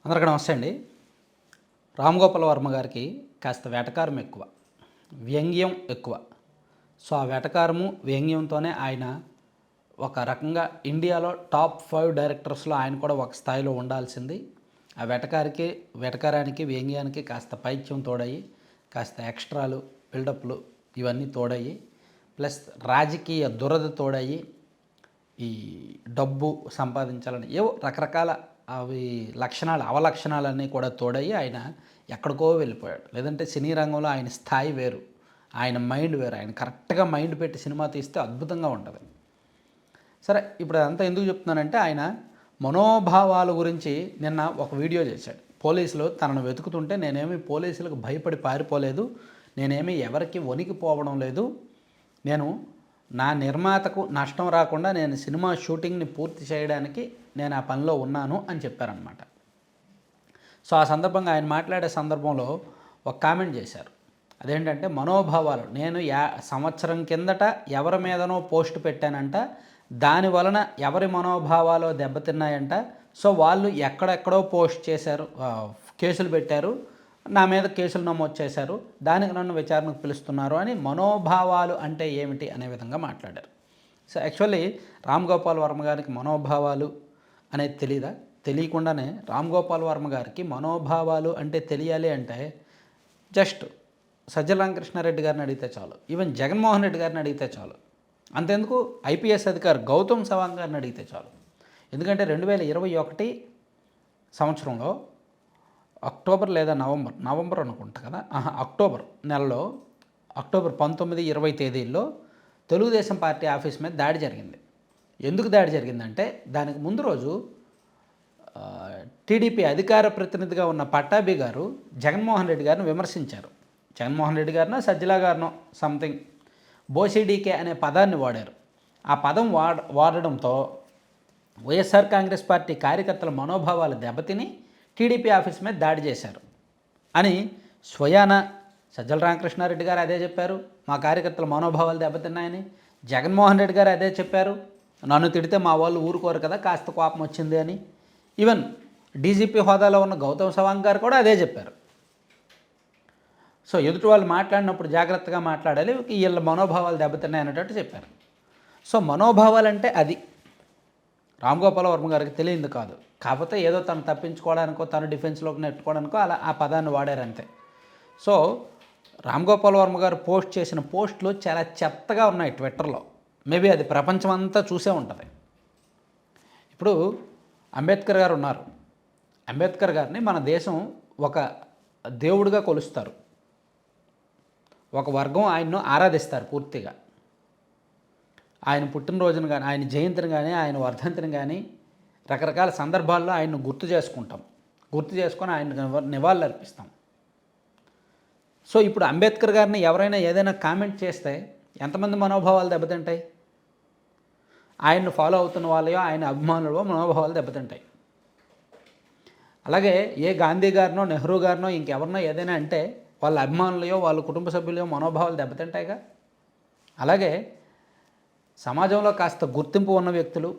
అందరికీ నమస్తే అండి. రామ్ గోపాల్ వర్మ గారికి కాస్త వెటకారం ఎక్కువ, వ్యంగ్యం ఎక్కువ. సో ఆ వెటకారము వ్యంగ్యంతోనే ఆయన ఒక రకంగా ఇండియాలో టాప్ 5 డైరెక్టర్స్లో ఆయన కూడా ఒక స్థాయిలో ఉండాల్సింది. ఆ వెటకారానికి వ్యంగ్యానికి కాస్త పైత్యం తోడయి, కాస్త ఎక్స్ట్రాలు బిల్డప్లు ఇవన్నీ తోడయి, ప్లస్ రాజకీయ దురద తోడయి, ఈ డబ్బు సంపాదించాలని ఏవో రకరకాల అవి లక్షణాలు అవలక్షణాలన్నీ కూడా తోడయ్యి ఆయన ఎక్కడికో వెళ్ళిపోయాడు. లేదంటే సినీ రంగంలో ఆయన స్థాయి వేరు, ఆయన మైండ్ వేరు. ఆయన కరెక్ట్గా మైండ్ పెట్టి సినిమా తీస్తే అద్భుతంగా ఉంటుంది. సరే, ఇప్పుడు అదంతా ఎందుకు చెప్తున్నానంటే ఆయన మనోభావాల గురించి నిన్న ఒక వీడియో చేశాడు. పోలీసులు తనను వెతుకుతుంటే నేనేమి పోలీసులకు భయపడి పారిపోలేదు, నేనేమి ఎవరికి వణికిపోవడం లేదు, నేను నా నిర్మాతకు నష్టం రాకుండా నేను సినిమా షూటింగ్ని పూర్తి చేయడానికి నేను ఆ పనిలో ఉన్నాను అని చెప్పారనమాట. సో ఆ సందర్భంగా ఆయన మాట్లాడే సందర్భంలో ఒక కామెంట్ చేశారు. అదేంటంటే మనోభావాలు, నేను సంవత్సరం కిందట ఎవరి మీదనో పోస్ట్ పెట్టానంట, దాని వలన ఎవరి మనోభావాలు దెబ్బతిన్నాయంట. సో వాళ్ళు ఎక్కడెక్కడో పోస్ట్ చేశారు, కేసులు పెట్టారు, నా మీద కేసులు నమోదు చేశారు, దానికి నన్ను విచారణకు పిలుస్తున్నారు అని మనోభావాలు అంటే ఏమిటి అనే విధంగా మాట్లాడారు. సో యాక్చువల్లీ రామ్ గోపాల్ వర్మ గారికి మనోభావాలు అనేది తెలియకుండానే రామ్ గోపాల్ వర్మ గారికి మనోభావాలు అంటే తెలియాలి అంటే జస్ట్ సజ్జల రామకృష్ణారెడ్డి గారిని అడిగితే చాలు, ఈవెన్ జగన్మోహన్ రెడ్డి గారిని అడిగితే చాలు, అంతెందుకు ఐపీఎస్ అధికారి గౌతమ్ సవాంగ్ గారిని అడిగితే చాలు. ఎందుకంటే 2021 సంవత్సరంలో అక్టోబర్ లేదా నవంబర్ అనుకుంటా కదా, అక్టోబర్ నెలలో, అక్టోబర్ 19, 20 తేదీల్లో తెలుగుదేశం పార్టీ ఆఫీస్ మీద దాడి జరిగింది. ఎందుకు దాడి జరిగిందంటే దానికి ముందు రోజు టీడీపీ అధికార ప్రతినిధిగా ఉన్న పట్టాభి గారు జగన్మోహన్ రెడ్డి గారిని విమర్శించారు. జగన్మోహన్ రెడ్డి గారినో సజ్జలా గారినో సంథింగ్ బోసిడీకే అనే పదాన్ని వాడారు. ఆ పదం వాడడంతో వైఎస్ఆర్ కాంగ్రెస్ పార్టీ కార్యకర్తల మనోభావాలు దెబ్బతిని టీడీపీ ఆఫీస్ మీద దాడి చేశారు అని స్వయాన సజ్జల రామకృష్ణారెడ్డి గారు అదే చెప్పారు, మా కార్యకర్తల మనోభావాలు దెబ్బతిన్నాయని. జగన్మోహన్ రెడ్డి గారు అదే చెప్పారు, నన్ను తిడితే మా వాళ్ళు ఊరుకోరు కదా, కాస్త కోపం వచ్చింది అని. ఈవెన్ డీజీపీ హోదాలో ఉన్న గౌతమ్ సవాంగ్ గారు కూడా అదే చెప్పారు. సో ఎదుటి వాళ్ళు మాట్లాడినప్పుడు జాగ్రత్తగా మాట్లాడాలి, వీళ్ళ మనోభావాలు దెబ్బతిన్నాయి అనేటట్టు చెప్పారు. సో మనోభావాలు అంటే అది రామ్ గోపాల్ వర్మ గారికి తెలియదు కాదు, కాకపోతే ఏదో తను తప్పించుకోవడానికో తను డిఫెన్స్లోకి నెట్టుకోవడానికో అలా ఆ పదాన్ని వాడారంతే. సో రామ్ గోపాల్ వర్మ గారు పోస్ట్ చేసిన పోస్టులు చాలా చెత్తగా ఉన్నాయి ట్విట్టర్లో. మేబీ అది ప్రపంచం అంతా చూసే ఉంటుంది. ఇప్పుడు అంబేద్కర్ గారు ఉన్నారు, అంబేద్కర్ గారిని మన దేశం ఒక దేవుడిగా కొలుస్తారు, ఒక వర్గం ఆయన్ను ఆరాధిస్తారు పూర్తిగా. ఆయన పుట్టినరోజును కానీ, ఆయన జయంతిని కానీ, ఆయన వర్ధంతిని కానీ రకరకాల సందర్భాల్లో ఆయన్ను గుర్తు చేసుకొని ఆయన నివాళులు అర్పిస్తాం. సో ఇప్పుడు అంబేద్కర్ గారిని ఎవరైనా ఏదైనా కామెంట్ చేస్తే ఎంతమంది మనోభావాలు దెబ్బతింటాయి? ఆయన్ను ఫాలో అవుతున్న వాళ్ళయో ఆయన అభిమానులో మనోభావాలు దెబ్బతింటాయి. అలాగే ఏ గాంధీ గారినో నెహ్రూ గారినో ఇంకెవరినో ఏదైనా అంటే వాళ్ళ అభిమానులయో వాళ్ళ కుటుంబ సభ్యులయో మనోభావాలు దెబ్బతింటాయిగా. అలాగే సమాజంలో కాస్త గుర్తింపు ఉన్న వ్యక్తులు,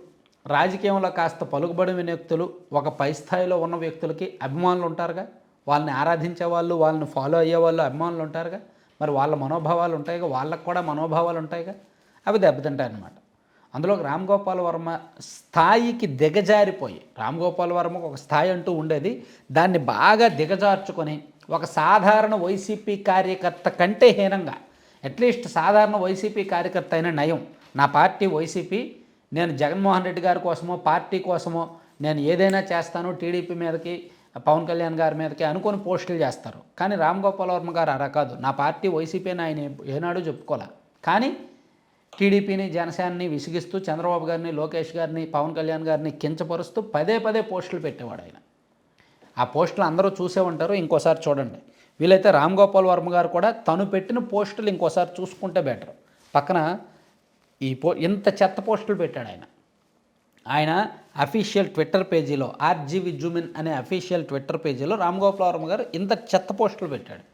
రాజకీయంలో కాస్త పలుకుబడి ఉన్న వ్యక్తులు, ఒక పై స్థాయిలో ఉన్న వ్యక్తులకి అభిమానులు ఉంటారుగా, వాళ్ళని ఆరాధించే వాళ్ళు, వాళ్ళని ఫాలో అయ్యే వాళ్ళు అభిమానులు ఉంటారుగా. మరి వాళ్ళ మనోభావాలు ఉంటాయిగా, వాళ్ళకు కూడా మనోభావాలు ఉంటాయిగా, అవి దెబ్బతింటాయి అన్నమాట. అందులో రామ్ గోపాల్ వర్మ స్థాయికి దిగజారిపోయి, రామ్ గోపాల్ వర్మకు ఒక స్థాయి అంటూ ఉండేది, దాన్ని బాగా దిగజార్చుకొని ఒక సాధారణ వైసీపీ కార్యకర్త కంటే హీనంగా, అట్లీస్ట్ సాధారణ వైసీపీ కార్యకర్త అయిన నయం, నా పార్టీ వైసీపీ, నేను జగన్మోహన్ రెడ్డి గారి కోసమో పార్టీ కోసమో నేను ఏదైనా చేస్తాను, టీడీపీ మీదకి పవన్ కళ్యాణ్ గారి మీదకి అనుకొని పోస్టులు చేస్తారు. కానీ రామ్ గోపాల్ వర్మ గారు అలా కాదు, నా పార్టీ వైసీపీని ఆయన ఏనాడు చెప్పుకోలే, కానీ టీడీపీని జనసేనని విసిగిస్తూ చంద్రబాబు గారిని, లోకేష్ గారిని, పవన్ కళ్యాణ్ గారిని కించపరుస్తూ పదే పోస్టులు పెట్టేవాడు ఆయన. ఆ పోస్టులు అందరూ చూసే ఉంటారు, ఇంకోసారి చూడండి. వీలైతే రామ్ గోపాల్ వర్మ గారు కూడా తను పెట్టిన పోస్టులు ఇంకోసారి చూసుకుంటే బెటర్. పక్కన ఇంత చెత్త పోస్టులు పెట్టాడు ఆయన అఫీషియల్ ట్విట్టర్ పేజీలో, ఆర్జీవి జూమిన్ అనే అఫీషియల్ ట్విట్టర్ పేజీలో రామ్ గోపాల్ వర్మ గారు ఇంత చెత్త పోస్టులు పెట్టాడు.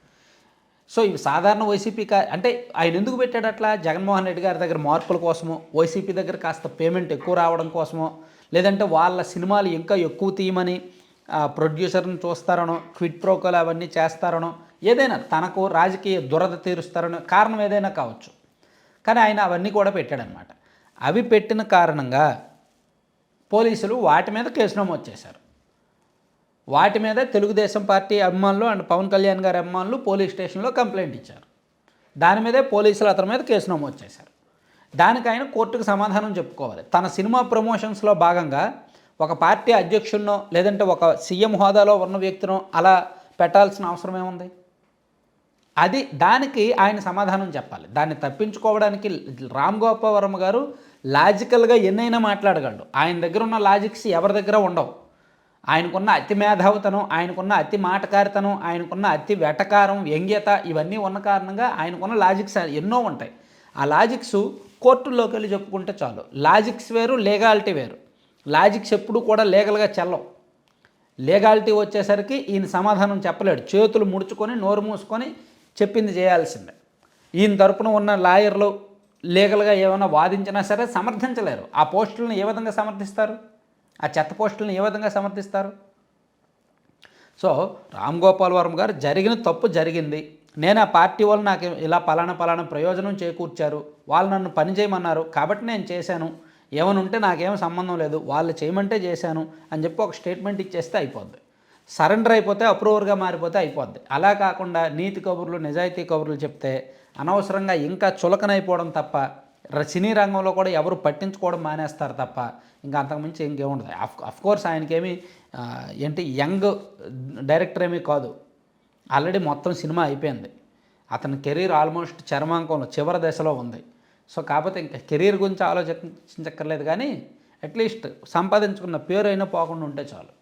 సో ఇవి సాధారణ వైసీపీ అంటే ఆయన ఎందుకు పెట్టాడు అట్లా? జగన్మోహన్ రెడ్డి గారి దగ్గర మార్పుల కోసమో, వైసీపీ దగ్గర కాస్త పేమెంట్ ఎక్కువ రావడం కోసమో, లేదంటే వాళ్ళ సినిమాలు ఇంకా ఎక్కువ తీయమని ప్రొడ్యూసర్ని చూస్తారనో క్విట్ ప్రోకోలు అవన్నీ చేస్తారనో ఏదైనా తనకు రాజకీయ దురద తీరుస్తారనో కారణం ఏదైనా కావచ్చు. కానీ ఆయన అవన్నీ కూడా పెట్టాడనమాట. అవి పెట్టిన కారణంగా పోలీసులు వాటి మీద కేసు నమోదు చేశారు. వాటి మీద తెలుగుదేశం పార్టీ అభిమానులు అండ్ పవన్ కళ్యాణ్ గారి అభిమానులు పోలీస్ స్టేషన్లో కంప్లైంట్ ఇచ్చారు. దాని మీదే పోలీసులు అతని మీద కేసు నమోదు చేశారు. దానికి ఆయన కోర్టుకు సమాధానం చెప్పుకోవాలి. తన సినిమా ప్రమోషన్స్లో భాగంగా ఒక పార్టీ అధ్యక్షుడినో లేదంటే ఒక సీఎం హోదాలో ఉన్న వ్యక్తినో అలా పెట్టాల్సిన అవసరం ఏముంది? దానికి ఆయన సమాధానం చెప్పాలి. దాన్ని తప్పించుకోవడానికి రామ్ గోపాల్ వర్మ గారు లాజికల్గా ఎన్నైనా మాట్లాడగలడు. ఆయన దగ్గర ఉన్న లాజిక్స్ ఎవరి దగ్గర ఉండవు. ఆయనకున్న అతి మేధావితనం, ఆయనకున్న అతి మాటకారితనం, ఆయనకున్న అతి వెటకారం, వ్యంగ్యత ఇవన్నీ ఉన్న కారణంగా ఆయనకున్న లాజిక్స్ ఎన్నో ఉంటాయి. ఆ లాజిక్స్ కోర్టుల్లోకి వెళ్ళి చెప్పుకుంటే చాలు. లాజిక్స్ వేరు, లీగాలిటీ వేరు. లాజిక్స్ ఎప్పుడు కూడా లీగల్గా చెల్లవు. లీగాలిటీ వచ్చేసరికి ఈయన సమాధానం చెప్పలేడు. చేతులు ముడుచుకొని నోరు మూసుకొని చెప్పింది చేయాల్సిందే. ఈయన తరపున ఉన్న లాయర్లు లీగల్గా ఏమైనా వాదించినా సరే సమర్థించలేరు. ఆ పోస్టులను ఏ విధంగా సమర్థిస్తారు? ఆ చెత్త పోస్టులను ఏ విధంగా సమర్థిస్తారు? సో రామ్ గోపాల్ వర్మ గారు జరిగిన తప్పు జరిగింది. నేను ఆ పార్టీ వాళ్ళు నాకు ఇలా పలానా ప్రయోజనం చేకూర్చారు, వాళ్ళు నన్ను పని చేయమన్నారు కాబట్టి నేను చేశాను, ఏమని ఉంటే నాకేం సంబంధం లేదు, వాళ్ళు చేయమంటే చేశాను అని చెప్పి ఒక స్టేట్మెంట్ ఇచ్చేస్తే అయిపోద్ది. సరెండర్ అయిపోతే అప్రూవర్గా మారిపోతే అయిపోద్ది. అలా కాకుండా నీతి కబుర్లు నిజాయితీ కబుర్లు చెప్తే అనవసరంగా ఇంకా చులకనైపోవడం తప్ప సినీ రంగంలో కూడా ఎవరు పట్టించుకోవడం మానేస్తారు తప్ప ఇంకా అంతకుమించి ఇంకేముండదు. అఫ్కోర్స్ ఆయనకేమీ యంగ్ డైరెక్టర్ ఏమీ కాదు. ఆల్రెడీ మొత్తం సినిమా అయిపోయింది. అతని కెరీర్ ఆల్మోస్ట్ చరమాంకంలో చివరి దశలో ఉంది. సో కాకపోతే ఇంకా కెరీర్ గురించి ఆలోచించక్కర్లేదు, కానీ అట్లీస్ట్ సంపాదించుకున్న పేరు అయినా పోకుండా ఉంటే చాలు.